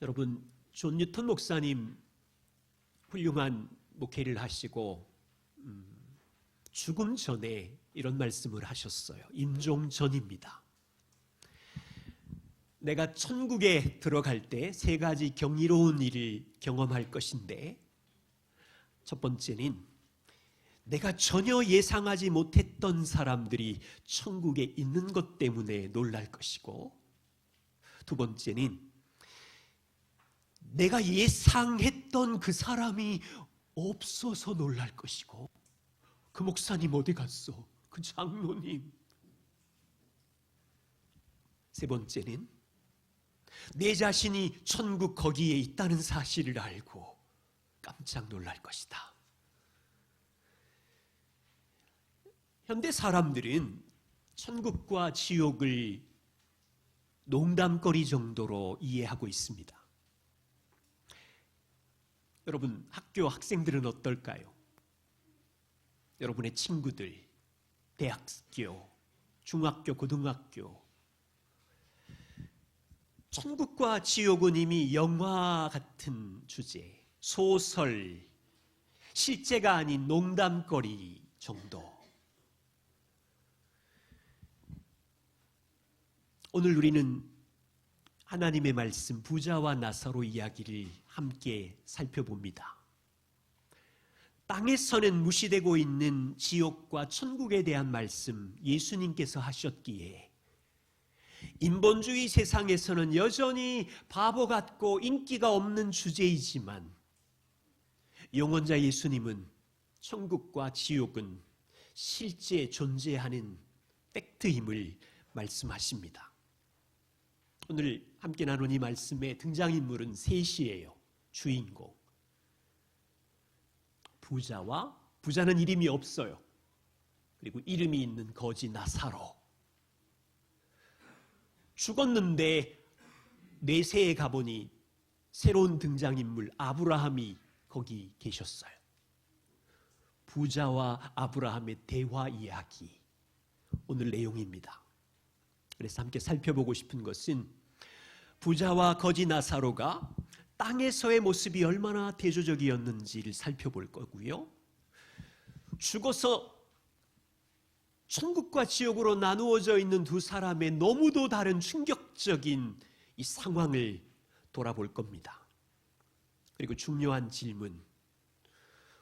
여러분, 존 뉴턴 목사님 훌륭한 목회를 하시고 죽음 전에 이런 말씀을 하셨어요. 임종 전입니다. 내가 천국에 들어갈 때 세 가지 경이로운 일을 경험할 것인데, 첫 번째는 내가 전혀 예상하지 못했던 사람들이 천국에 있는 것 때문에 놀랄 것이고, 두 번째는 내가 예상했던 그 사람이 없어서 놀랄 것이고, 그 목사님 어디 갔어? 그 장로님. 세 번째는 내 자신이 천국 거기에 있다는 사실을 알고 깜짝 놀랄 것이다. 현대 사람들은 천국과 지옥을 농담거리 정도로 이해하고 있습니다. 여러분, 학교 학생들은 어떨까요? 여러분의 친구들, 대학교, 중학교, 고등학교, 천국과 지옥은 이미 영화 같은 주제, 소설, 실제가 아닌 농담거리 정도. 오늘 우리는 하나님의 말씀 부자와 나사로 이야기를 함께 살펴봅니다. 땅에서는 무시되고 있는 지옥과 천국에 대한 말씀 예수님께서 하셨기에 인본주의 세상에서는 여전히 바보 같고 인기가 없는 주제이지만 영원자 예수님은 천국과 지옥은 실제 존재하는 팩트임을 말씀하십니다. 오늘 함께 나눈 이 말씀의 등장인물은 셋이에요. 주인공. 부자는 이름이 없어요. 그리고 이름이 있는 거지 나사로. 죽었는데 뇌세에 가보니 새로운 등장인물 아브라함이 거기 계셨어요. 부자와 아브라함의 대화 이야기, 오늘 내용입니다. 그래서 함께 살펴보고 싶은 것은 부자와 거지 나사로가 땅에서의 모습이 얼마나 대조적이었는지를 살펴볼 거고요. 죽어서 천국과 지옥으로 나누어져 있는 두 사람의 너무도 다른 충격적인 이 상황을 돌아볼 겁니다. 그리고 중요한 질문,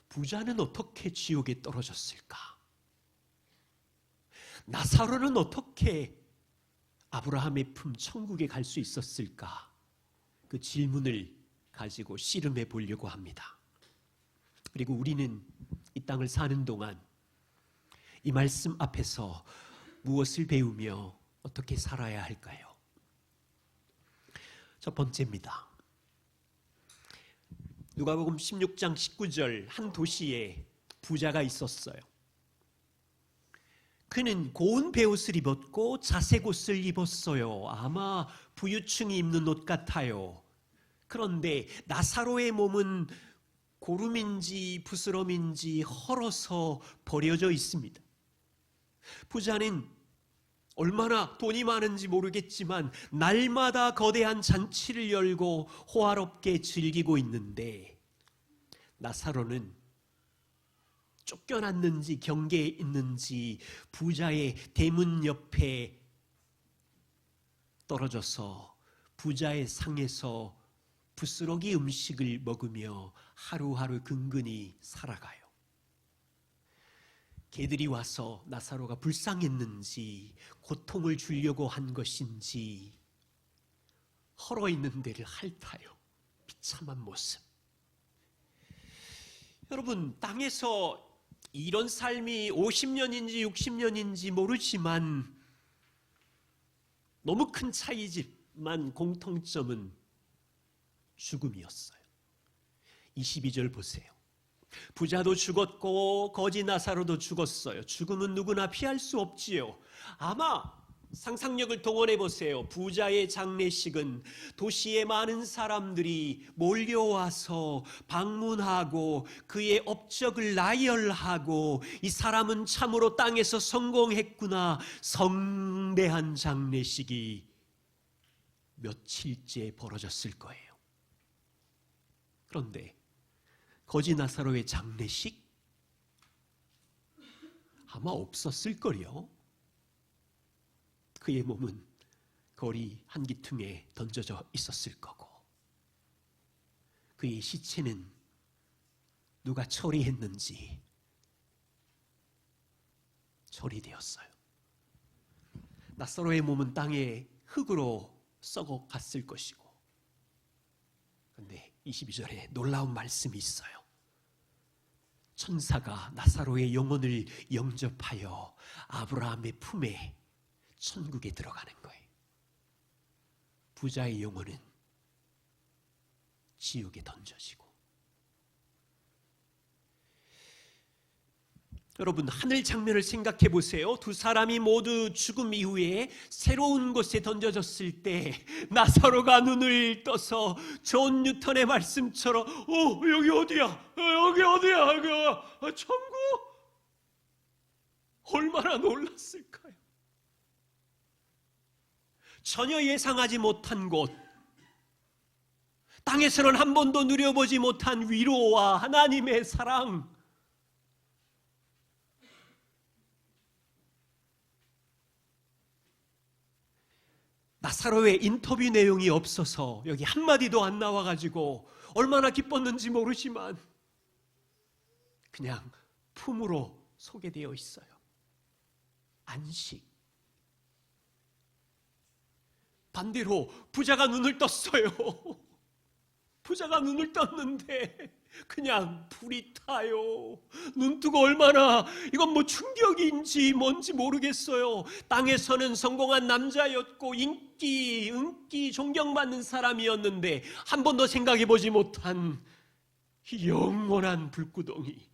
부자는 어떻게 지옥에 떨어졌을까? 나사로는 어떻게 아브라함의 품 천국에 갈 수 있었을까? 그 질문을 가지고 씨름해 보려고 합니다. 그리고 우리는 이 땅을 사는 동안 이 말씀 앞에서 무엇을 배우며 어떻게 살아야 할까요? 첫 번째입니다. 누가복음 16장 19절, 한 도시에 부자가 있었어요. 그는 고운 베옷을 입었고 자색 옷을 입었어요. 아마 부유층이 입는 옷 같아요. 그런데 나사로의 몸은 고름인지 부스럼인지 헐어서 버려져 있습니다. 부자는 얼마나 돈이 많은지 모르겠지만 날마다 거대한 잔치를 열고 호화롭게 즐기고 있는데, 나사로는 쫓겨났는지 경계에 있는지 부자의 대문 옆에 떨어져서 부자의 상에서 부스러기 음식을 먹으며 하루하루 근근히 살아가요. 개들이 와서 나사로가 불쌍했는지 고통을 주려고 한 것인지 헐어있는 데를 핥아요. 비참한 모습. 여러분, 땅에서 이런 삶이 50년인지 60년인지 모르지만 너무 큰 차이지만 공통점은 죽음이었어요. 22절 보세요. 부자도 죽었고 거지 나사로도 죽었어요. 죽음은 누구나 피할 수 없지요. 아마 상상력을 동원해 보세요. 부자의 장례식은 도시의 많은 사람들이 몰려와서 방문하고 그의 업적을 나열하고 이 사람은 참으로 땅에서 성공했구나, 성대한 장례식이 며칠째 벌어졌을 거예요. 그런데 거지 나사로의 장례식? 아마 없었을걸요. 그의 몸은 거리 한기퉁에 던져져 있었을 거고, 그의 시체는 누가 처리했는지 처리되었어요. 나사로의 몸은 땅에 흙으로 썩어갔을 것이고, 그런데 22절에 놀라운 말씀이 있어요. 천사가 나사로의 영혼을 영접하여 아브라함의 품에 천국에 들어가는 거예요. 부자의 영혼은 지옥에 던져지고. 여러분, 하늘 장면을 생각해 보세요. 두 사람이 모두 죽음 이후에 새로운 곳에 던져졌을 때 나사로가 눈을 떠서 존 뉴턴의 말씀처럼 여기 어디야? 여기 어디야? 천국? 얼마나 놀랐을까요? 전혀 예상하지 못한 곳, 땅에서는 한 번도 누려보지 못한 위로와 하나님의 사랑, 나사로의 인터뷰 내용이 없어서 여기 한마디도 안 나와가지고 얼마나 기뻤는지 모르지만 그냥 품으로 소개되어 있어요. 안식. 반대로 부자가 눈을 떴어요. 부자가 눈을 떴는데 그냥 불이 타요. 눈 뜨고 얼마나, 이건 뭐 충격인지 뭔지 모르겠어요. 땅에서는 성공한 남자였고 인기 존경받는 사람이었는데 한 번도 생각해보지 못한 영원한 불구덩이.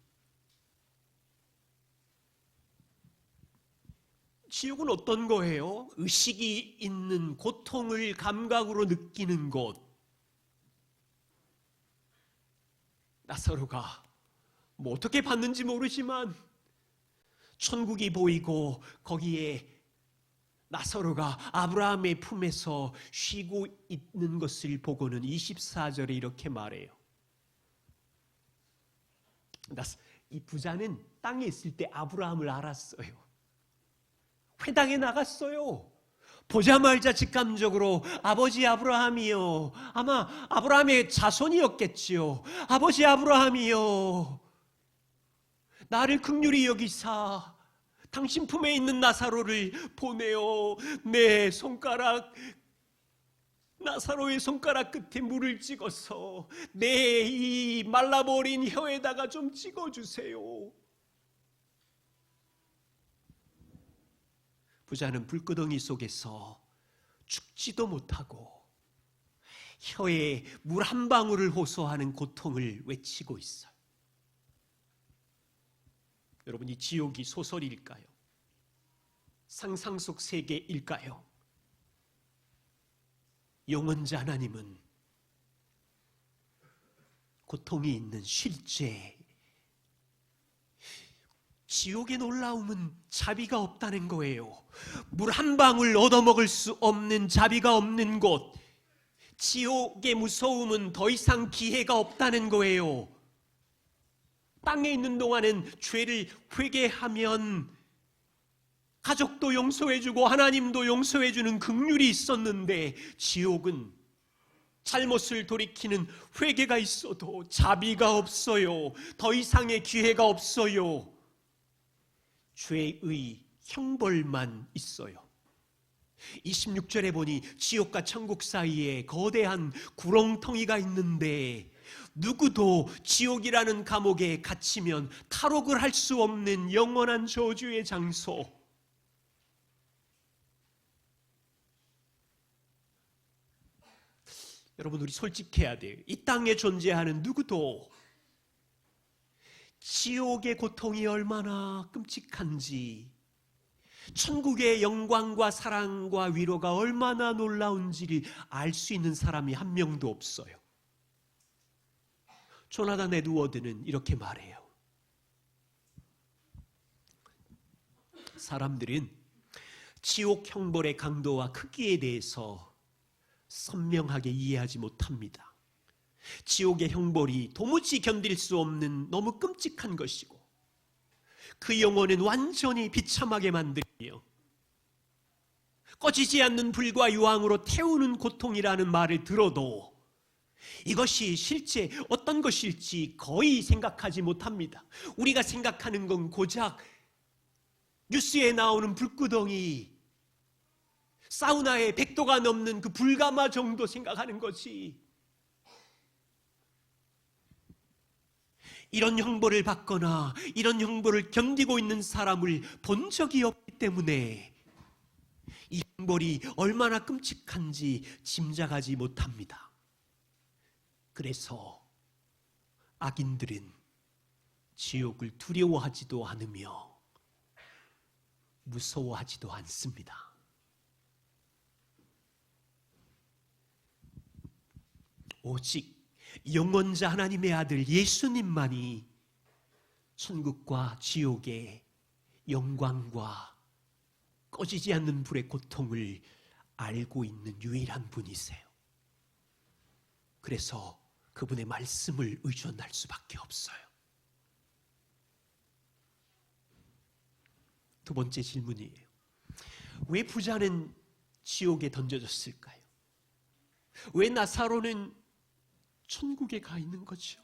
지옥은 어떤 거예요? 의식이 있는 고통을 감각으로 느끼는 곳. 나사로가 뭐 어떻게 봤는지 모르지만 천국이 보이고 거기에 나사로가 아브라함의 품에서 쉬고 있는 것을 보고는 24절에 이렇게 말해요. 이 부자는 땅에 있을 때 아브라함을 알았어요. 회당에 나갔어요. 보자마자 직감적으로 아버지 아브라함이요. 아마 아브라함의 자손이었겠지요. 아버지 아브라함이요. 나를 긍휼히 여기사 당신 품에 있는 나사로를 보내어 내 손가락, 나사로의 손가락 끝에 물을 찍어서 내 이 말라버린 혀에다가 좀 찍어주세요. 부자는 불구덩이 속에서 죽지도 못하고 혀에 물 한 방울을 호소하는 고통을 외치고 있어요. 여러분, 이 지옥이 소설일까요? 상상 속 세계일까요? 영원자 하나님은 고통이 있는 실제, 지옥의 놀라움은 자비가 없다는 거예요. 물 한 방울 얻어먹을 수 없는 자비가 없는 곳, 지옥의 무서움은 더 이상 기회가 없다는 거예요. 땅에 있는 동안은 죄를 회개하면 가족도 용서해주고 하나님도 용서해주는 긍휼이 있었는데, 지옥은 잘못을 돌이키는 회개가 있어도 자비가 없어요. 더 이상의 기회가 없어요. 죄의 형벌만 있어요. 26절에 보니 지옥과 천국 사이에 거대한 구렁텅이가 있는데 누구도 지옥이라는 감옥에 갇히면 탈옥을 할 수 없는 영원한 저주의 장소. 여러분, 우리 솔직해야 돼요. 이 땅에 존재하는 누구도 지옥의 고통이 얼마나 끔찍한지, 천국의 영광과 사랑과 위로가 얼마나 놀라운지를 알 수 있는 사람이 한 명도 없어요. 조나단 에드워드는 이렇게 말해요. 사람들은 지옥 형벌의 강도와 크기에 대해서 선명하게 이해하지 못합니다. 지옥의 형벌이 도무지 견딜 수 없는 너무 끔찍한 것이고 그 영혼은 완전히 비참하게 만들며 꺼지지 않는 불과 유황으로 태우는 고통이라는 말을 들어도 이것이 실제 어떤 것일지 거의 생각하지 못합니다. 우리가 생각하는 건 고작 뉴스에 나오는 불구덩이, 사우나에 100도가 넘는 그 불가마 정도 생각하는 거지. 이런 형벌을 받거나 이런 형벌을 견디고 있는 사람을 본 적이 없기 때문에 이 형벌이 얼마나 끔찍한지 짐작하지 못합니다. 그래서 악인들은 지옥을 두려워하지도 않으며 무서워하지도 않습니다. 오직 영원자 하나님의 아들 예수님만이 천국과 지옥의 영광과 꺼지지 않는 불의 고통을 알고 있는 유일한 분이세요. 그래서 그분의 말씀을 의존할 수밖에 없어요. 두 번째 질문이에요. 왜 부자는 지옥에 던져졌을까요? 왜 나사로는 천국에 가 있는 거죠?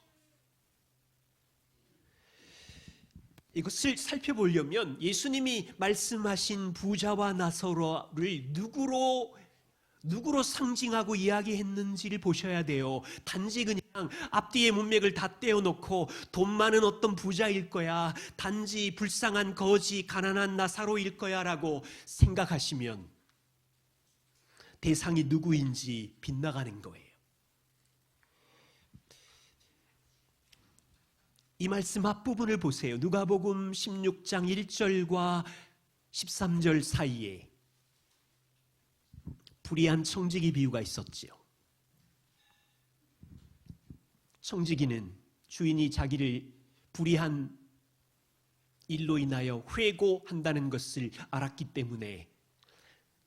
이것을 살펴보려면 예수님이 말씀하신 부자와 나사로를 누구로 상징하고 이야기했는지를 보셔야 돼요. 단지 그냥 앞뒤에 문맥을 다 떼어놓고 돈 많은 어떤 부자일 거야, 단지 불쌍한 거지 가난한 나사로일 거야 라고 생각하시면 대상이 누구인지 빗나가는 거예요. 이 말씀 앞부분을 보세요. 누가복음 16장 1절과 13절 사이에 불의한 청지기 비유가 있었지요. 청지기는 주인이 자기를 불의한 일로 인하여 회고한다는 것을 알았기 때문에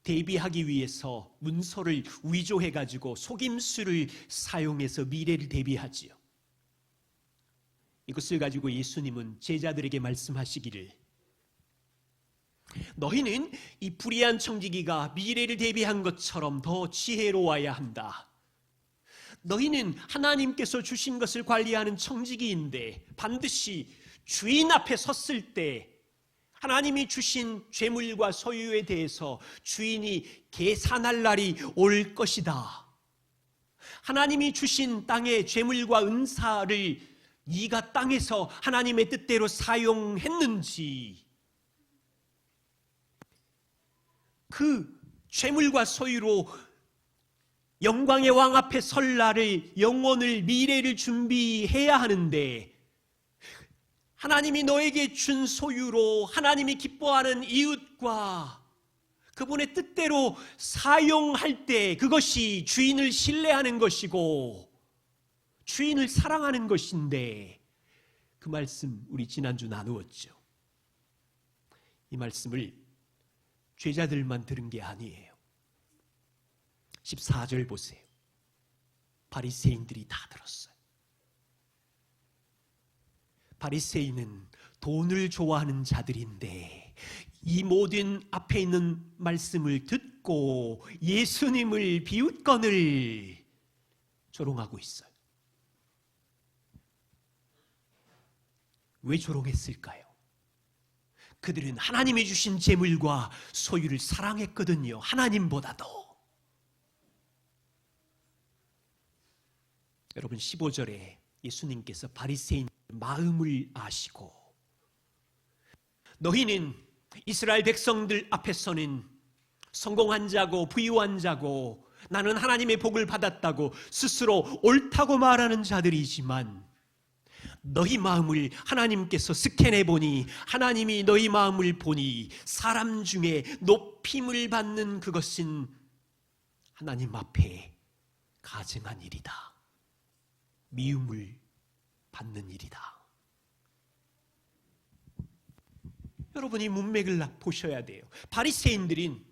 대비하기 위해서 문서를 위조해가지고 속임수를 사용해서 미래를 대비하지요. 이것을 가지고 예수님은 제자들에게 말씀하시기를, 너희는 이 불의한 청지기가 미래를 대비한 것처럼 더 지혜로워야 한다. 너희는 하나님께서 주신 것을 관리하는 청지기인데 반드시 주인 앞에 섰을 때 하나님이 주신 재물과 소유에 대해서 주인이 계산할 날이 올 것이다. 하나님이 주신 땅의 재물과 은사를 네가 땅에서 하나님의 뜻대로 사용했는지, 그 재물과 소유로 영광의 왕 앞에 설 날을, 영혼을, 미래를 준비해야 하는데 하나님이 너에게 준 소유로 하나님이 기뻐하는 이웃과 그분의 뜻대로 사용할 때 그것이 주인을 신뢰하는 것이고 주인을 사랑하는 것인데, 그 말씀 우리 지난주 나누었죠. 이 말씀을 제자들만 들은 게 아니에요. 14절 보세요. 바리새인들이 다 들었어요. 바리새인은 돈을 좋아하는 자들인데 이 모든 앞에 있는 말씀을 듣고 예수님을 비웃거늘 조롱하고 있어요. 왜 조롱했을까요? 그들은 하나님이 주신 재물과 소유를 사랑했거든요. 하나님보다도. 여러분 15절에 예수님께서 바리새인 마음을 아시고, 너희는 이스라엘 백성들 앞에서는 성공한 자고 부유한 자고 나는 하나님의 복을 받았다고 스스로 옳다고 말하는 자들이지만, 너희 마음을 하나님께서 스캔해 보니, 하나님이 너희 마음을 보니 사람 중에 높임을 받는 그것은 하나님 앞에 가증한 일이다. 미움을 받는 일이다. 여러분이 문맥을 보셔야 돼요. 바리새인들은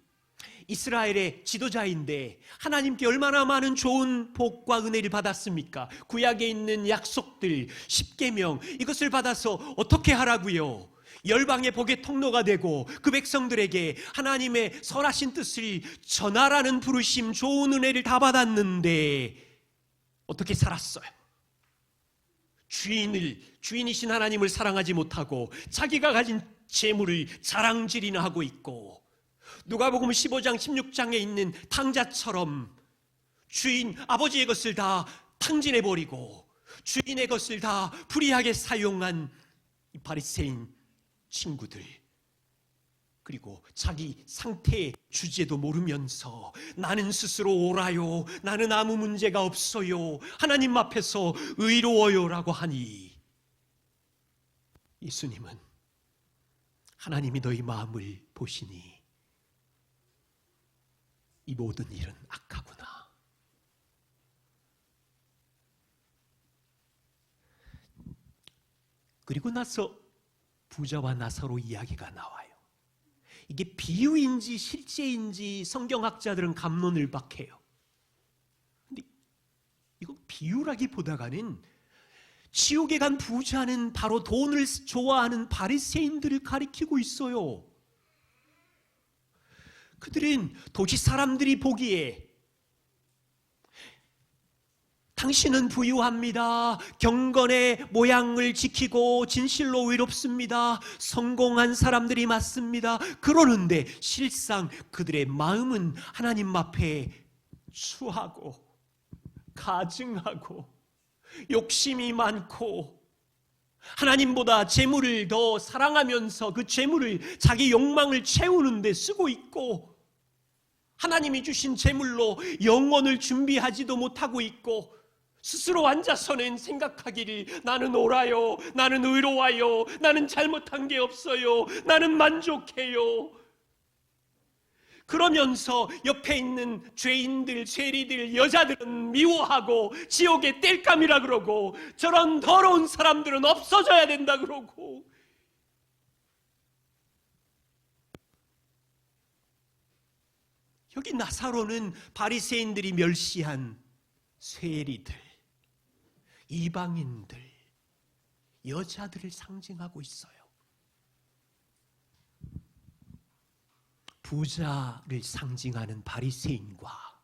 이스라엘의 지도자인데 하나님께 얼마나 많은 좋은 복과 은혜를 받았습니까? 구약에 있는 약속들, 십계명, 이것을 받아서 어떻게 하라고요? 열방의 복의 통로가 되고 그 백성들에게 하나님의 선하신 뜻을 전하라는 부르심, 좋은 은혜를 다 받았는데 어떻게 살았어요? 주인이신 하나님을 사랑하지 못하고 자기가 가진 재물을 자랑질이나 하고 있고, 누가복음 15장 16장에 있는 탕자처럼 아버지의 것을 다 탕진해버리고 주인의 것을 다 불의하게 사용한 이 바리새인 친구들, 그리고 자기 상태의 주제도 모르면서 나는 스스로 옳아요, 나는 아무 문제가 없어요, 하나님 앞에서 의로워요라고 하니, 예수님은 하나님이 너희 마음을 보시니 이 모든 일은 악하구나. 그리고 나서 부자와 나사로 이야기가 나와요. 이게 비유인지 실제인지 성경학자들은 갑론을 박해요. 근데 이건 비유라기보다는 지옥에 간 부자는 바로 돈을 좋아하는 바리새인들을 가리키고 있어요. 그들은 도시 사람들이 보기에 당신은 부유합니다, 경건의 모양을 지키고 진실로 의롭습니다, 성공한 사람들이 맞습니다, 그러는데 실상 그들의 마음은 하나님 앞에 추하고 가증하고 욕심이 많고 하나님보다 재물을 더 사랑하면서 그 재물을 자기 욕망을 채우는 데 쓰고 있고, 하나님이 주신 재물로 영혼을 준비하지도 못하고 있고, 스스로 앉아서는 생각하기를 나는 옳아요, 나는 의로워요, 나는 잘못한 게 없어요, 나는 만족해요. 그러면서 옆에 있는 죄인들, 죄리들, 여자들은 미워하고 지옥의 땔감이라 그러고, 저런 더러운 사람들은 없어져야 된다 그러고, 여기 나사로는 바리새인들이 멸시한 세리들, 이방인들, 여자들을 상징하고 있어요. 부자를 상징하는 바리새인과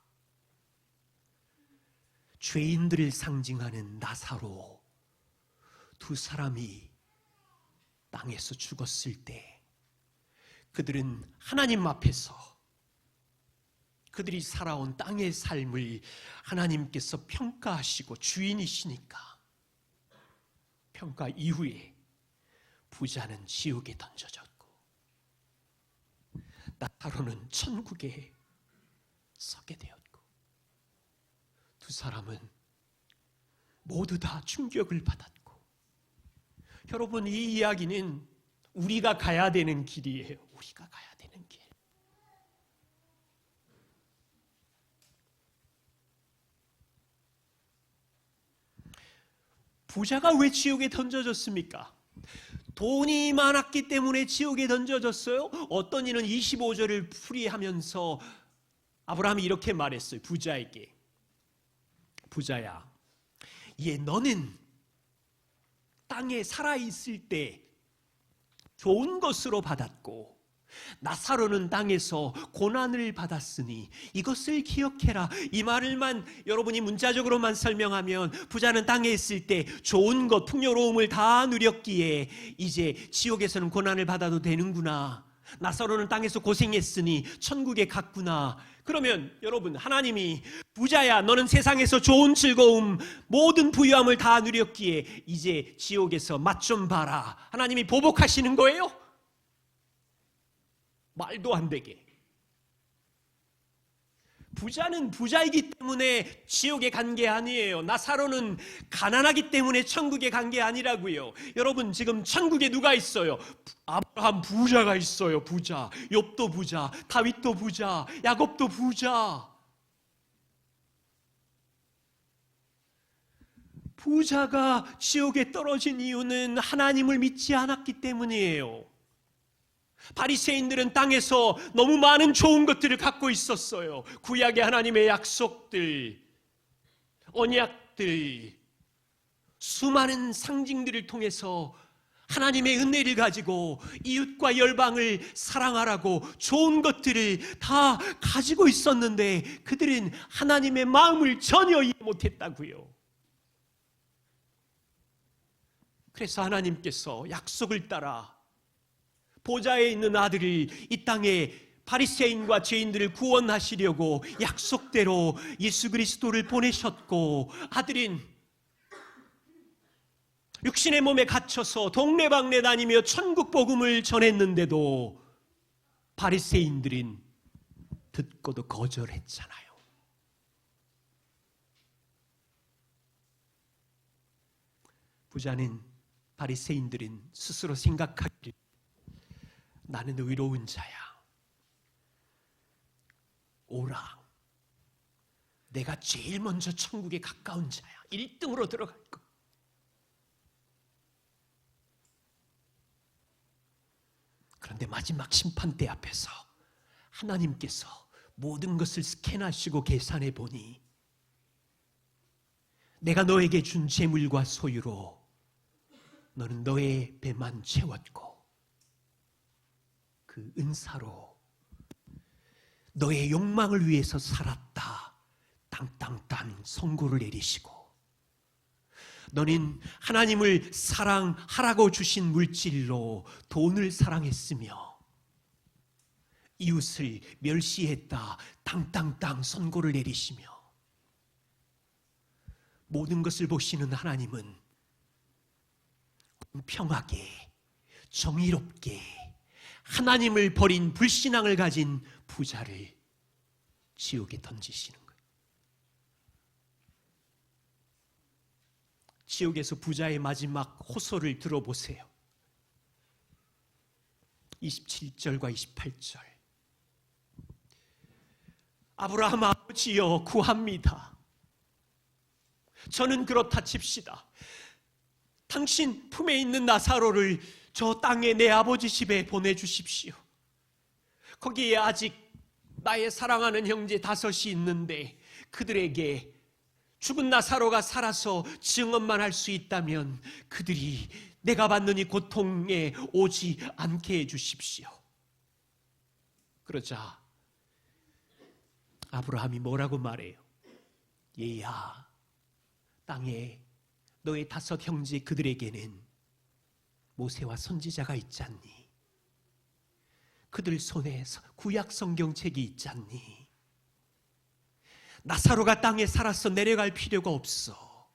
죄인들을 상징하는 나사로, 두 사람이 땅에서 죽었을 때 그들은 하나님 앞에서 그들이 살아온 땅의 삶을 하나님께서 평가하시고 주인이시니까 평가 이후에 부자는 지옥에 던져졌고 나사로는 천국에 서게 되었고, 두 사람은 모두 다 충격을 받았고, 여러분, 이 이야기는 우리가 가야 되는 길이에요. 우리가 가야 되는 길. 부자가 왜 지옥에 던져졌습니까? 돈이 많았기 때문에 지옥에 던져졌어요? 어떤 이는 25절을 풀이하면서 아브라함이 이렇게 말했어요. 부자에게, 부자야, 너는 땅에 살아있을 때 좋은 것으로 받았고 나사로는 땅에서 고난을 받았으니 이것을 기억해라. 이 말을만 여러분이 문자적으로만 설명하면, 부자는 땅에 있을 때 좋은 것, 풍요로움을 다 누렸기에 이제 지옥에서는 고난을 받아도 되는구나, 나사로는 땅에서 고생했으니 천국에 갔구나. 그러면 여러분, 하나님이 부자야, 너는 세상에서 좋은 즐거움, 모든 부유함을 다 누렸기에 이제 지옥에서 맛 좀 봐라, 하나님이 보복하시는 거예요? 말도 안 되게. 부자는 부자이기 때문에 지옥에 간 게 아니에요. 나사로는 가난하기 때문에 천국에 간 게 아니라고요. 여러분, 지금 천국에 누가 있어요? 아브라함 부자가 있어요. 부자. 욥도 부자, 다윗도 부자, 야곱도 부자. 부자가 지옥에 떨어진 이유는 하나님을 믿지 않았기 때문이에요. 바리새인들은 땅에서 너무 많은 좋은 것들을 갖고 있었어요. 구약의 하나님의 약속들, 언약들, 수많은 상징들을 통해서 하나님의 은혜를 가지고 이웃과 열방을 사랑하라고 좋은 것들을 다 가지고 있었는데 그들은 하나님의 마음을 전혀 이해 못했다고요. 그래서 하나님께서 약속을 따라 보좌에 있는 아들을 이 땅에 바리새인과 죄인들을 구원하시려고 약속대로 예수 그리스도를 보내셨고, 아들인 육신의 몸에 갇혀서 동네방네 다니며 천국 복음을 전했는데도 바리새인들은 듣고도 거절했잖아요. 부자는, 바리새인들은 스스로 생각하기를 나는 의로운 자야, 오라, 내가 제일 먼저 천국에 가까운 자야, 1등으로 들어갈 거. 그런데 마지막 심판대 앞에서 하나님께서 모든 것을 스캔하시고 계산해 보니 내가 너에게 준 재물과 소유로 너는 너의 배만 채웠고 그 은사로 너의 욕망을 위해서 살았다, 땅땅땅 선고를 내리시고, 너는 하나님을 사랑하라고 주신 물질로 돈을 사랑했으며 이웃을 멸시했다, 땅땅땅 선고를 내리시며, 모든 것을 보시는 하나님은 공평하게 정의롭게 하나님을 버린 불신앙을 가진 부자를 지옥에 던지시는 거예요. 지옥에서 부자의 마지막 호소를 들어보세요. 27절과 28절. 아브라함 아버지여 구합니다. 저는 그렇다 칩시다. 당신 품에 있는 나사로를 저 땅에 내 아버지 집에 보내주십시오. 거기에 아직 나의 사랑하는 형제 5이 있는데 그들에게 죽은 나사로가 살아서 증언만 할 수 있다면 그들이 내가 받는 이 고통에 오지 않게 해주십시오. 그러자 아브라함이 뭐라고 말해요? 얘야, 땅에 너의 5 형제 그들에게는 모세와 선지자가 있지 않니? 그들 손에 구약 성경책이 있지 않니? 나사로가 땅에 살아서 내려갈 필요가 없어.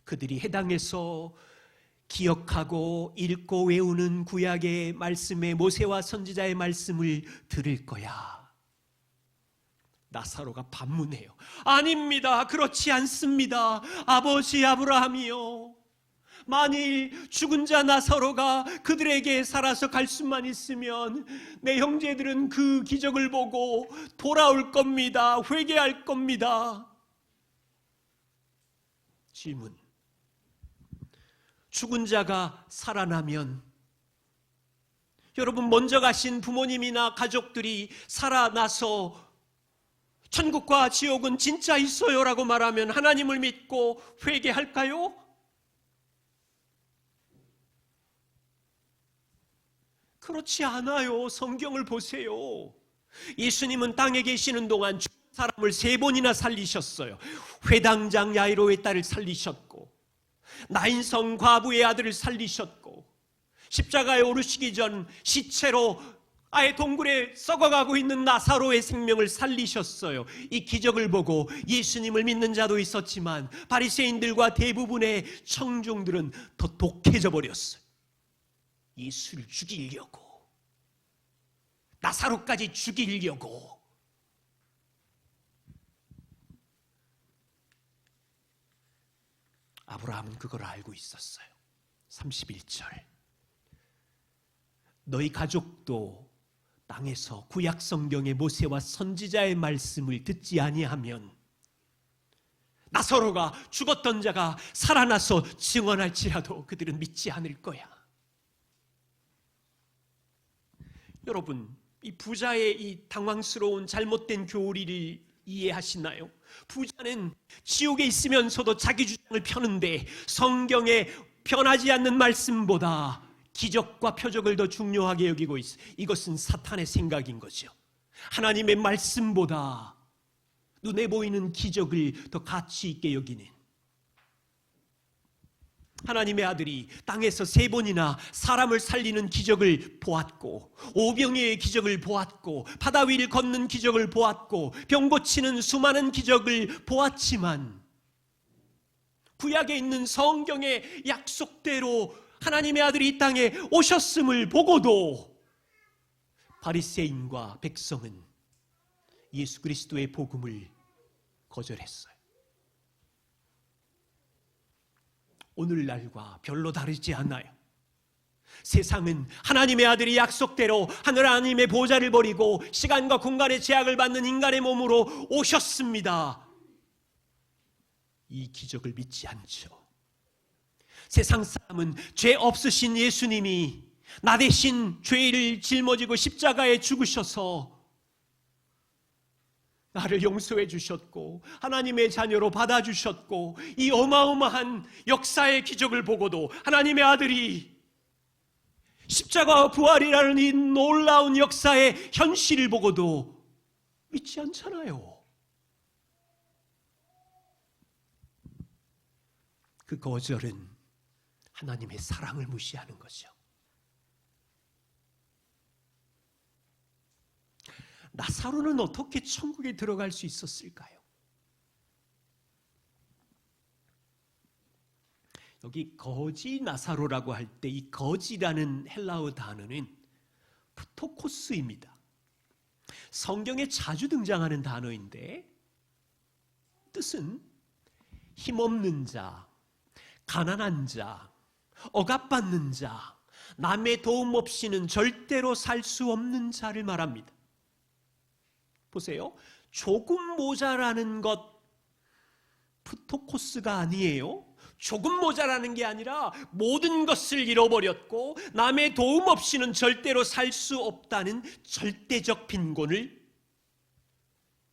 그들이 해당해서 기억하고 읽고 외우는 구약의 말씀에 모세와 선지자의 말씀을 들을 거야. 나사로가 반문해요. 아닙니다. 그렇지 않습니다. 아버지 아브라함이요, 만일 죽은 자 나사로가 그들에게 살아서 갈 수만 있으면 내 형제들은 그 기적을 보고 돌아올 겁니다. 회개할 겁니다. 질문. 죽은 자가 살아나면 여러분 먼저 가신 부모님이나 가족들이 살아나서 천국과 지옥은 진짜 있어요라고 말하면 하나님을 믿고 회개할까요? 그렇지 않아요. 성경을 보세요. 예수님은 땅에 계시는 동안 죽은 사람을 3번이나 살리셨어요. 회당장 야이로의 딸을 살리셨고, 나인성 과부의 아들을 살리셨고, 십자가에 오르시기 전 시체로 아예 동굴에 썩어가고 있는 나사로의 생명을 살리셨어요. 이 기적을 보고 예수님을 믿는 자도 있었지만 바리새인들과 대부분의 청중들은 더 독해져 버렸어요. 예수를 죽이려고, 나사로까지 죽이려고. 아브라함은 그걸 알고 있었어요. 31절. 너희 가족도 땅에서 구약 성경의 모세와 선지자의 말씀을 듣지 아니하면 나사로가 죽었던 자가 살아나서 증언할지라도 그들은 믿지 않을 거야. 여러분, 이 부자의 이 당황스러운 잘못된 교리를 이해하시나요? 부자는 지옥에 있으면서도 자기 주장을 펴는데 성경에 변하지 않는 말씀보다 기적과 표적을 더 중요하게 여기고 있어요. 이것은 사탄의 생각인 거죠. 하나님의 말씀보다 눈에 보이는 기적을 더 가치 있게 여기는, 하나님의 아들이 땅에서 3번이나 사람을 살리는 기적을 보았고, 오병이의 기적을 보았고, 바다 위를 걷는 기적을 보았고, 병 고치는 수많은 기적을 보았지만, 구약에 있는 성경의 약속대로 하나님의 아들이 이 땅에 오셨음을 보고도 바리새인과 백성은 예수 그리스도의 복음을 거절했어요. 오늘날과 별로 다르지 않아요. 세상은 하나님의 아들이 약속대로 하나님의 보좌를 버리고 시간과 공간의 제약을 받는 인간의 몸으로 오셨습니다. 이 기적을 믿지 않죠. 세상 사람은 죄 없으신 예수님이 나 대신 죄를 짊어지고 십자가에 죽으셔서 나를 용서해 주셨고 하나님의 자녀로 받아주셨고, 이 어마어마한 역사의 기적을 보고도 하나님의 아들이 십자가와 부활이라는 이 놀라운 역사의 현실을 보고도 믿지 않잖아요. 그 거절은 하나님의 사랑을 무시하는 거죠. 나사로는 어떻게 천국에 들어갈 수 있었을까요? 여기 거지 나사로라고 할 때 이 거지라는 헬라어 단어는 프토코스입니다. 성경에 자주 등장하는 단어인데 뜻은 힘없는 자, 가난한 자, 억압받는 자, 남의 도움 없이는 절대로 살 수 없는 자를 말합니다. 보세요. 조금 모자라는 것 프토코스가 아니에요. 조금 모자라는 게 아니라 모든 것을 잃어버렸고 남의 도움 없이는 절대로 살 수 없다는 절대적 빈곤을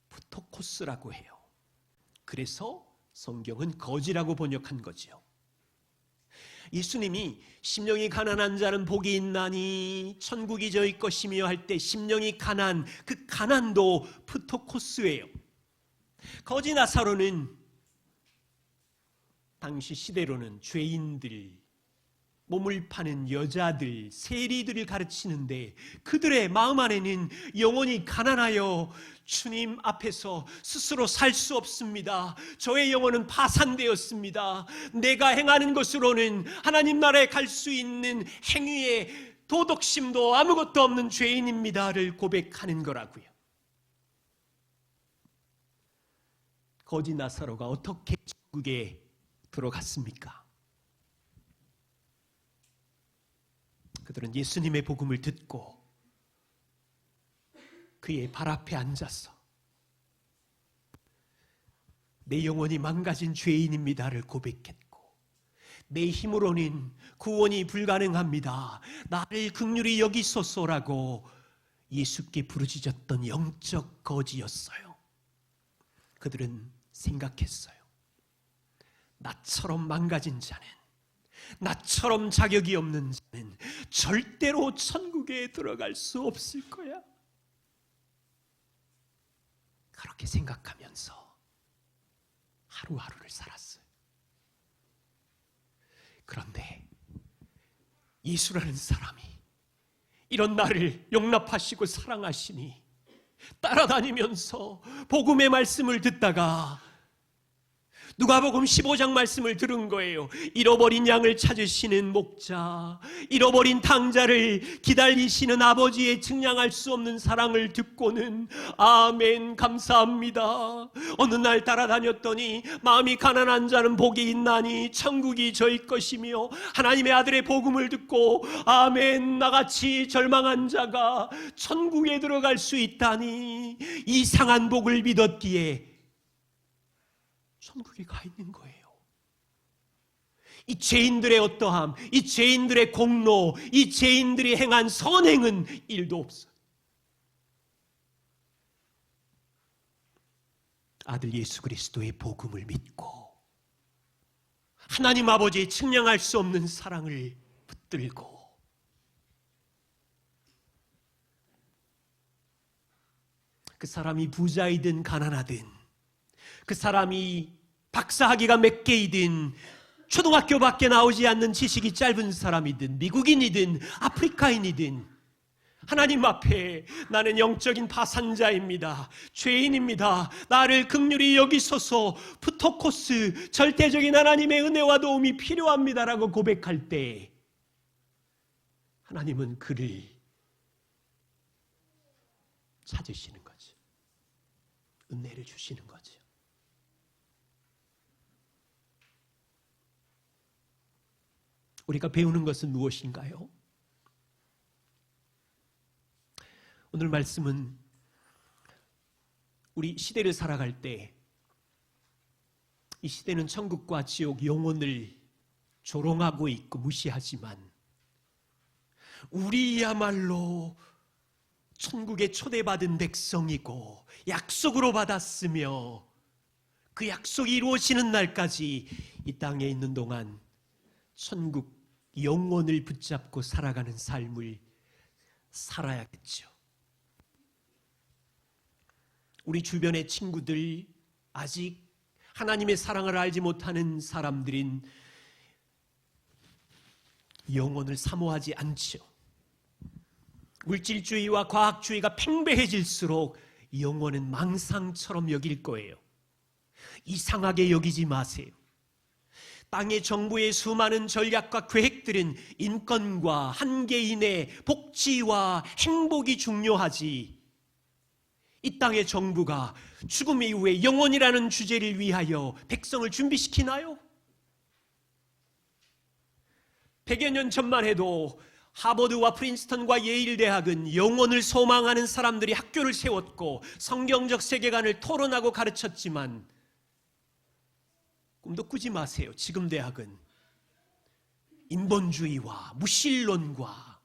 프토코스라고 해요. 그래서 성경은 거지라고 번역한 거죠. 예수님이 심령이 가난한 자는 복이 있나니 천국이 저희 것이며 할 때 심령이 가난, 그 가난도 프토코스예요. 거지 나사로는 당시 시대로는 죄인들, 몸을 파는 여자들, 세리들을 가르치는데 그들의 마음 안에는 영혼이 가난하여 주님 앞에서 스스로 살 수 없습니다. 저의 영혼은 파산되었습니다. 내가 행하는 것으로는 하나님 나라에 갈 수 있는 행위의 도덕심도 아무것도 없는 죄인입니다를 고백하는 거라고요. 거지 나사로가 어떻게 천국에 들어갔습니까? 그들은 예수님의 복음을 듣고 그의 발 앞에 앉아서 내 영혼이 망가진 죄인입니다를 고백했고, 내 힘으로는 구원이 불가능합니다. 나를 긍휼히 여기소서라고 예수께 부르짖었던 영적 거지였어요. 그들은 생각했어요. 나처럼 망가진 자는, 나처럼 자격이 없는 자는 절대로 천국에 들어갈 수 없을 거야. 그렇게 생각하면서 하루하루를 살았어요. 그런데 예수라는 사람이 이런 나를 용납하시고 사랑하시니 따라다니면서 복음의 말씀을 듣다가 누가복음 15장 말씀을 들은 거예요. 잃어버린 양을 찾으시는 목자, 잃어버린 탕자를 기다리시는 아버지의 증량할 수 없는 사랑을 듣고는 아멘 감사합니다. 어느 날 따라다녔더니 마음이 가난한 자는 복이 있나니 천국이 저희 것이며, 하나님의 아들의 복음을 듣고 아멘 나같이 절망한 자가 천국에 들어갈 수 있다니 이상한 복을 믿었기에 천국에 가 있는 거예요. 이 죄인들의 어떠함, 이 죄인들의 공로, 이 죄인들이 행한 선행은 1도 없어요. 아들 예수 그리스도의 복음을 믿고 하나님 아버지의 측량할 수 없는 사랑을 붙들고 그 사람이 부자이든 가난하든, 그 사람이 박사학위가 몇 개이든, 초등학교밖에 나오지 않는 지식이 짧은 사람이든, 미국인이든 아프리카인이든, 하나님 앞에 나는 영적인 파산자입니다, 죄인입니다, 나를 긍휼히 여기소서, 푸토코스, 절대적인 하나님의 은혜와 도움이 필요합니다라고 고백할 때 하나님은 그를 찾으시는 거죠. 은혜를 주시는 거죠. 우리가 배우는 것은 무엇인가요? 오늘 말씀은 우리 시대를 살아갈 때 이 시대는 천국과 지옥, 영혼을 조롱하고 있고 무시하지만 우리야말로 천국에 초대받은 백성이고 약속으로 받았으며 그 약속이 이루어지는 날까지 이 땅에 있는 동안 천국 영혼을 붙잡고 살아가는 삶을 살아야겠죠. 우리 주변의 친구들, 아직 하나님의 사랑을 알지 못하는 사람들인 영혼을 사모하지 않죠. 물질주의와 과학주의가 팽배해질수록 영혼은 망상처럼 여길 거예요. 이상하게 여기지 마세요. 땅의 정부의 수많은 전략과 계획들은 인권과 한 개인의 복지와 행복이 중요하지, 이 땅의 정부가 죽음 이후에 영혼이라는 주제를 위하여 백성을 준비시키나요? 100여 년 전만 해도 하버드와 프린스턴과 예일 대학은 영혼을 소망하는 사람들이 학교를 세웠고 성경적 세계관을 토론하고 가르쳤지만 꿈도 꾸지 마세요. 지금 대학은 인본주의와 무신론과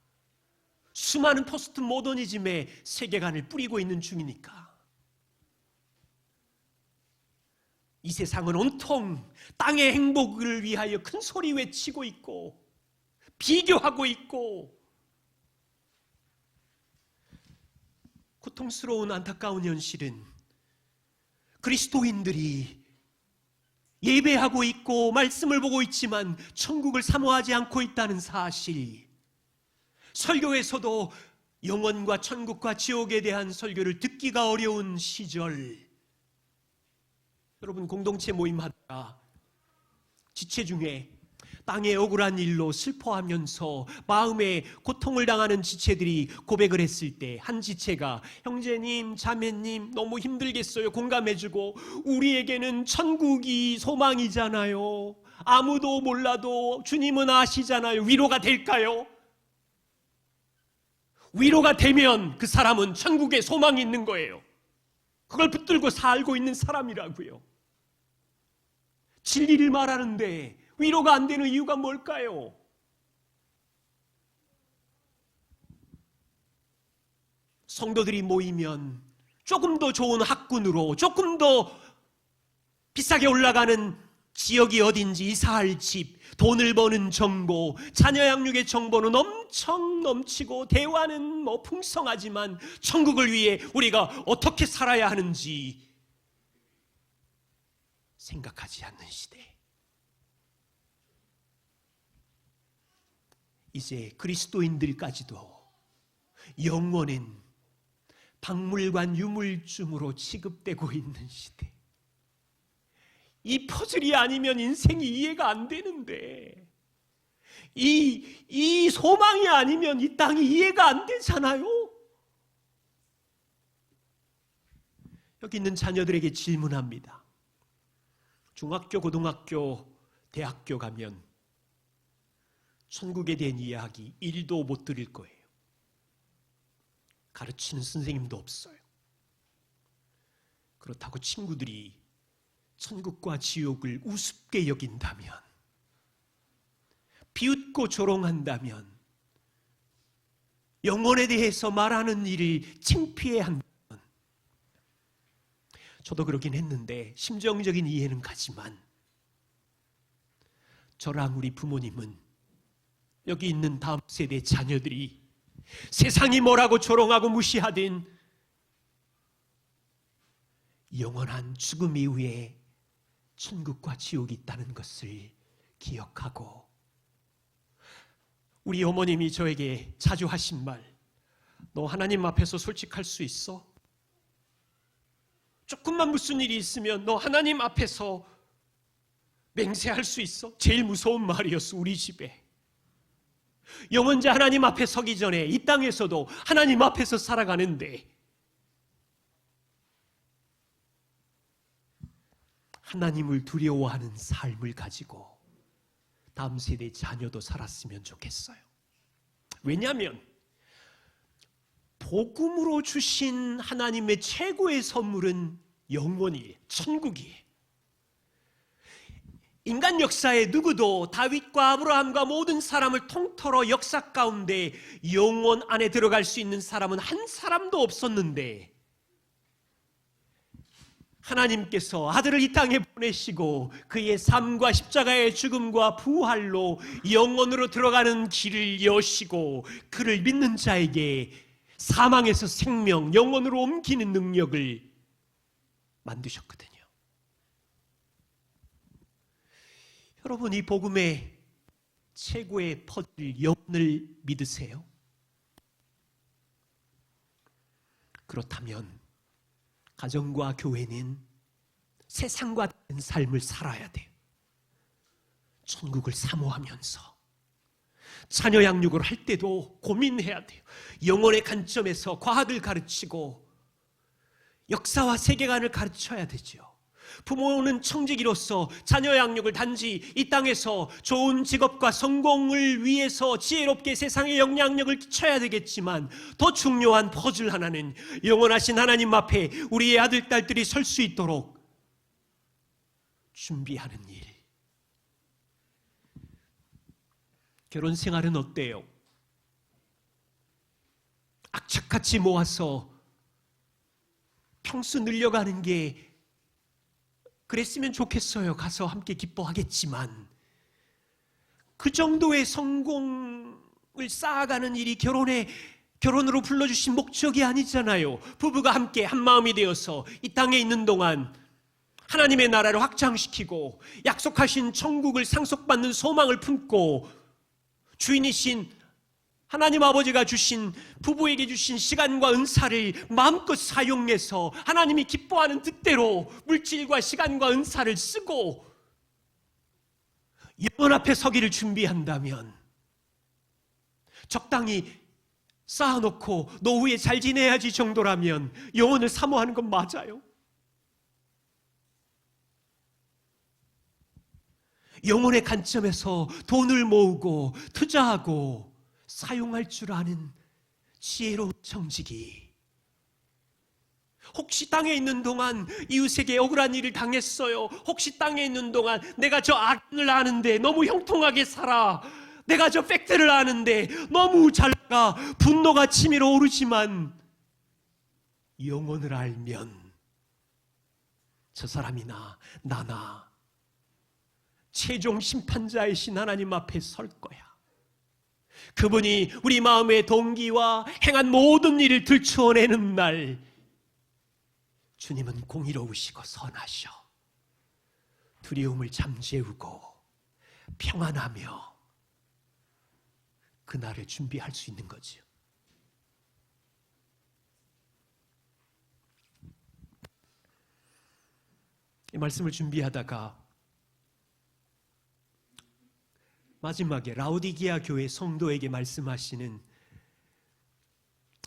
수많은 포스트 모더니즘의 세계관을 뿌리고 있는 중이니까. 이 세상은 온통 땅의 행복을 위하여 큰 소리 외치고 있고 비교하고 있고, 고통스러운 안타까운 현실은 그리스도인들이 예배하고 있고 말씀을 보고 있지만 천국을 사모하지 않고 있다는 사실, 설교에서도 영혼과 천국과 지옥에 대한 설교를 듣기가 어려운 시절, 여러분 공동체 모임하다가 지체 중에 땅의 억울한 일로 슬퍼하면서 마음에 고통을 당하는 지체들이 고백을 했을 때 한 지체가 형제님, 자매님 너무 힘들겠어요 공감해주고, 우리에게는 천국이 소망이잖아요, 아무도 몰라도 주님은 아시잖아요, 위로가 될까요? 위로가 되면 그 사람은 천국에 소망이 있는 거예요. 그걸 붙들고 살고 있는 사람이라고요. 진리를 말하는데 위로가 안 되는 이유가 뭘까요? 성도들이 모이면 조금 더 좋은 학군으로, 조금 더 비싸게 올라가는 지역이 어딘지 이사할 집, 돈을 버는 정보, 자녀 양육의 정보는 엄청 넘치고 대화는 뭐 풍성하지만 천국을 위해 우리가 어떻게 살아야 하는지 생각하지 않는 시대. 이제 그리스도인들까지도 영혼은 박물관 유물쯤으로 취급되고 있는 시대. 이 퍼즐이 아니면 인생이 이해가 안 되는데, 이 소망이 아니면 이 땅이 이해가 안 되잖아요. 여기 있는 자녀들에게 질문합니다. 중학교, 고등학교, 대학교 가면 천국에 대한 이야기 1도 못 들을 거예요. 가르치는 선생님도 없어요. 그렇다고 친구들이 천국과 지옥을 우습게 여긴다면 비웃고 조롱한다면, 영혼에 대해서 말하는 일을 창피해한다면, 저도 그러긴 했는데 심정적인 이해는 가지만, 저랑 우리 부모님은, 여기 있는 다음 세대 자녀들이 세상이 뭐라고 조롱하고 무시하든 영원한 죽음 이후에 천국과 지옥이 있다는 것을 기억하고, 우리 어머님이 저에게 자주 하신 말, 너 하나님 앞에서 솔직할 수 있어? 조금만 무슨 일이 있으면 너 하나님 앞에서 맹세할 수 있어? 제일 무서운 말이었어, 우리 집에. 영원자 하나님 앞에 서기 전에 이 땅에서도 하나님 앞에서 살아가는데 하나님을 두려워하는 삶을 가지고 다음 세대 자녀도 살았으면 좋겠어요. 왜냐하면 복음으로 주신 하나님의 최고의 선물은 영원이에요. 천국이에요. 인간 역사에 누구도 다윗과 아브라함과 모든 사람을 통틀어 역사 가운데 영원 안에 들어갈 수 있는 사람은 한 사람도 없었는데, 하나님께서 아들을 이 땅에 보내시고 그의 삶과 십자가의 죽음과 부활로 영원으로 들어가는 길을 여시고 그를 믿는 자에게 사망에서 생명, 영원으로 옮기는 능력을 만드셨거든요. 여러분, 이 복음의 최고의 퍼즐 영혼을 믿으세요? 그렇다면 가정과 교회는 세상과 다른 삶을 살아야 돼요. 천국을 사모하면서 자녀 양육을 할 때도 고민해야 돼요. 영혼의 관점에서 과학을 가르치고 역사와 세계관을 가르쳐야 되죠. 부모는 청지기로서 자녀 양육을 단지 이 땅에서 좋은 직업과 성공을 위해서 지혜롭게 세상에 영향력을 끼쳐야 되겠지만, 더 중요한 퍼즐 하나는 영원하신 하나님 앞에 우리의 아들, 딸들이 설 수 있도록 준비하는 일. 결혼 생활은 어때요? 악착같이 모아서 평수 늘려가는 게 그랬으면 좋겠어요. 가서 함께 기뻐하겠지만, 그 정도의 성공을 쌓아가는 일이 결혼으로 불러주신 목적이 아니잖아요. 부부가 함께 한마음이 되어서 이 땅에 있는 동안 하나님의 나라를 확장시키고 약속하신 천국을 상속받는 소망을 품고 주인이신 하나님 아버지가 주신, 부부에게 주신 시간과 은사를 마음껏 사용해서 하나님이 기뻐하는 뜻대로 물질과 시간과 은사를 쓰고 영원 앞에 서기를 준비한다면, 적당히 쌓아놓고 노후에 잘 지내야지 정도라면 영혼을 사모하는 건 맞아요. 영혼의 관점에서 돈을 모으고 투자하고 사용할 줄 아는 지혜로운 청지기, 혹시 땅에 있는 동안 이웃에게 억울한 일을 당했어요. 혹시 땅에 있는 동안 내가 저 악을 아는데 너무 형통하게 살아, 내가 저 팩트를 아는데 너무 잘 나가, 분노가 치밀어 오르지만 영혼을 알면 저 사람이나 나나 최종 심판자이신 하나님 앞에 설 거야. 그분이 우리 마음의 동기와 행한 모든 일을 들추어내는 날, 주님은 공의로우시고 선하셔 두려움을 잠재우고 평안하며 그날을 준비할 수 있는 거죠. 이 말씀을 준비하다가 마지막에 라오디게아 교회 성도에게 말씀하시는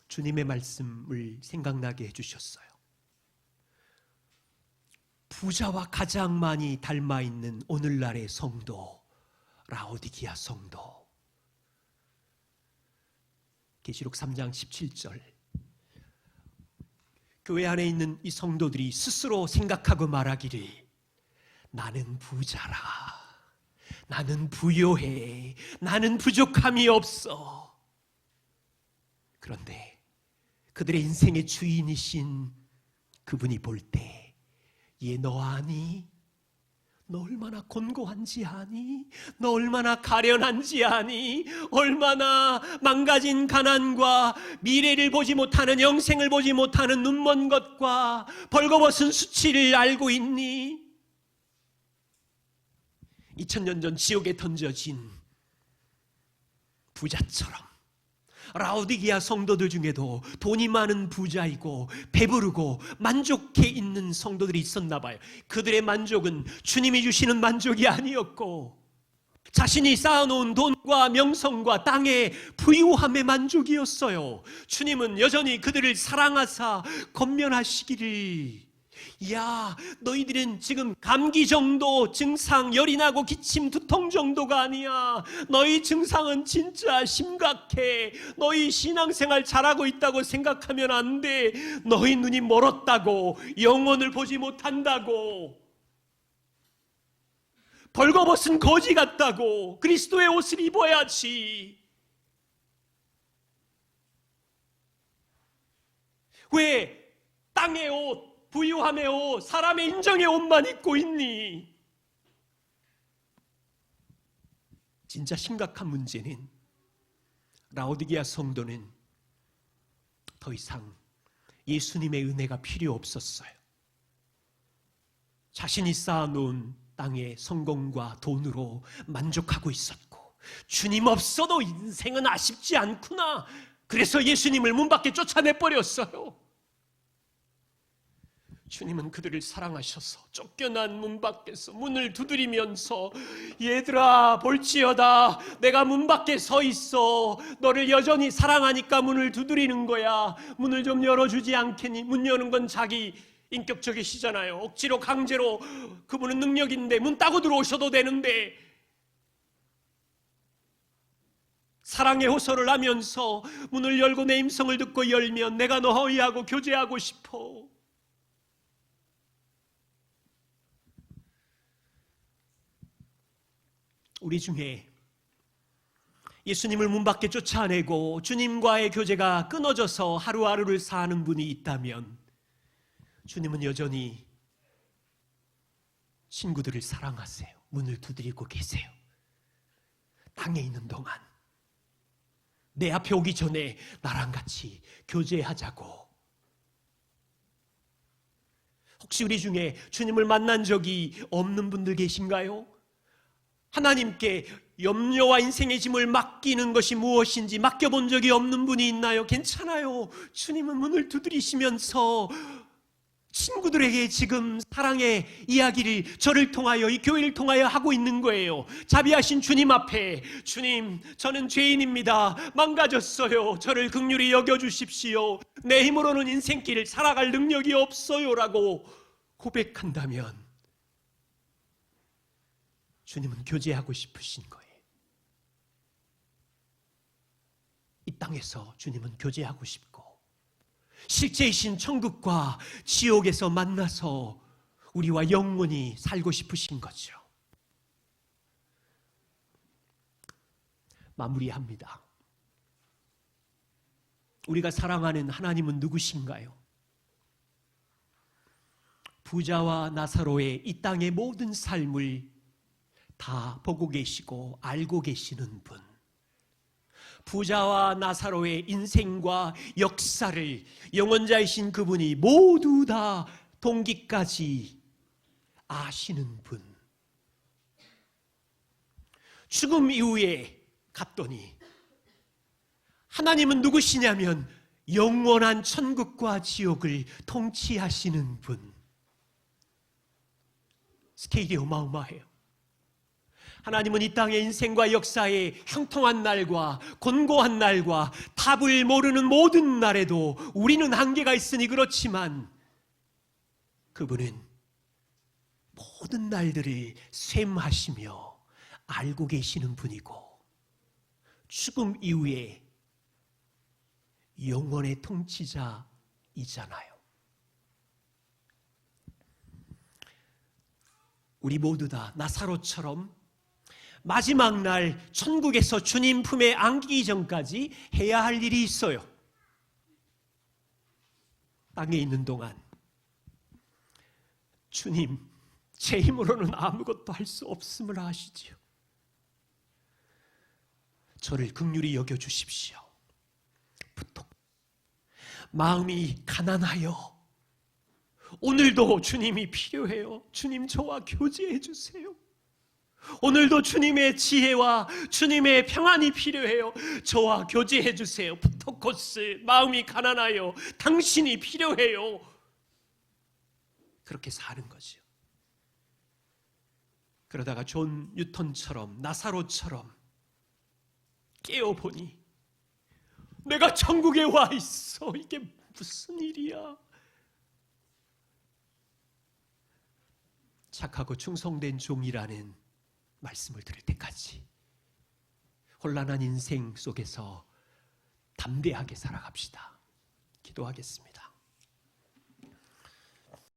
주님의 말씀을 생각나게 해주셨어요. 부자와 가장 많이 닮아있는 오늘날의 성도, 라오디게아 성도. 계시록 3장 17절. 교회 안에 있는 이 성도들이 스스로 생각하고 말하기를, 나는 부자라, 나는 부요해. 나는 부족함이 없어. 그런데 그들의 인생의 주인이신 그분이 볼 때, 얘 너 아니? 너 얼마나 곤고한지 아니? 너 얼마나 가련한지 아니? 얼마나 망가진 가난과 미래를 보지 못하는, 영생을 보지 못하는 눈먼 것과 벌거벗은 수치를 알고 있니? 2000년 전 지옥에 던져진 부자처럼 라오디게아 성도들 중에도 돈이 많은 부자이고 배부르고 만족해 있는 성도들이 있었나 봐요. 그들의 만족은 주님이 주시는 만족이 아니었고, 자신이 쌓아놓은 돈과 명성과 땅의 부유함의 만족이었어요. 주님은 여전히 그들을 사랑하사 권면하시기를, 야, 너희들은 지금 감기 정도 증상, 열이 나고 기침, 두통 정도가 아니야. 너희 증상은 진짜 심각해. 너희 신앙생활 잘하고 있다고 생각하면 안 돼. 너희 눈이 멀었다고, 영혼을 보지 못한다고, 벌거벗은 거지 같다고, 그리스도의 옷을 입어야지. 왜 땅의 옷, 부유함의 옷, 사람의 인정의 옷만 입고 있니? 진짜 심각한 문제는, 라오디게아 성도는 더 이상 예수님의 은혜가 필요 없었어요. 자신이 쌓아놓은 땅의 성공과 돈으로 만족하고 있었고, 주님 없어도 인생은 아쉽지 않구나. 그래서 예수님을 문 밖에 쫓아내버렸어요. 주님은 그들을 사랑하셔서 쫓겨난 문 밖에서 문을 두드리면서, 얘들아 볼지어다, 내가 문 밖에 서 있어. 너를 여전히 사랑하니까 문을 두드리는 거야. 문을 좀 열어주지 않겠니? 문 여는 건 자기 인격적이시잖아요. 억지로 강제로, 그분은 능력인데 문 따고 들어오셔도 되는데, 사랑의 호소를 하면서 문을 열고 내 임성을 듣고 열면 내가 너희하고 교제하고 싶어. 우리 중에 예수님을 문 밖에 쫓아내고 주님과의 교제가 끊어져서 하루하루를 사는 분이 있다면, 주님은 여전히 친구들을 사랑하세요. 문을 두드리고 계세요. 땅에 있는 동안 내 앞에 오기 전에 나랑 같이 교제하자고. 혹시 우리 중에 주님을 만난 적이 없는 분들 계신가요? 하나님께 염려와 인생의 짐을 맡기는 것이 무엇인지 맡겨본 적이 없는 분이 있나요? 괜찮아요. 주님은 문을 두드리시면서 친구들에게 지금 사랑의 이야기를 저를 통하여, 이 교회를 통하여 하고 있는 거예요. 자비하신 주님 앞에, 주님, 저는 죄인입니다. 망가졌어요. 저를 긍휼히 여겨주십시오. 내 힘으로는 인생길을 살아갈 능력이 없어요 라고 고백한다면, 주님은 교제하고 싶으신 거예요. 이 땅에서 주님은 교제하고 싶고, 실제이신 천국과 지옥에서 만나서 우리와 영원히 살고 싶으신 거죠. 마무리합니다. 우리가 사랑하는 하나님은 누구신가요? 부자와 나사로의 이 땅의 모든 삶을 다 보고 계시고 알고 계시는 분, 부자와 나사로의 인생과 역사를 영원자이신 그분이 모두 다 동기까지 아시는 분, 죽음 이후에 갔더니 하나님은 누구시냐면 영원한 천국과 지옥을 통치하시는 분. 스케일이 어마어마해요. 하나님은 이 땅의 인생과 역사의 형통한 날과 곤고한 날과 답을 모르는 모든 날에도 우리는 한계가 있으니 그렇지만, 그분은 모든 날들을 셈하시며 알고 계시는 분이고, 죽음 이후에 영원의 통치자이잖아요. 우리 모두 다 나사로처럼 마지막 날 천국에서 주님 품에 안기기 전까지 해야 할 일이 있어요. 땅에 있는 동안 주님, 제 힘으로는 아무것도 할 수 없음을 아시지요. 저를 긍휼히 여겨주십시오. 부탁. 마음이 가난하여 오늘도 주님이 필요해요. 주님, 저와 교제해 주세요. 오늘도 주님의 지혜와 주님의 평안이 필요해요. 저와 교제해 주세요. 부토코스, 마음이 가난하여 당신이 필요해요. 그렇게 사는 거죠. 그러다가 존 뉴턴처럼, 나사로처럼 깨어보니 내가 천국에 와 있어. 이게 무슨 일이야? 착하고 충성된 종이라는 말씀을 들을 때까지 혼란한 인생 속에서 담대하게 살아갑시다. 기도하겠습니다.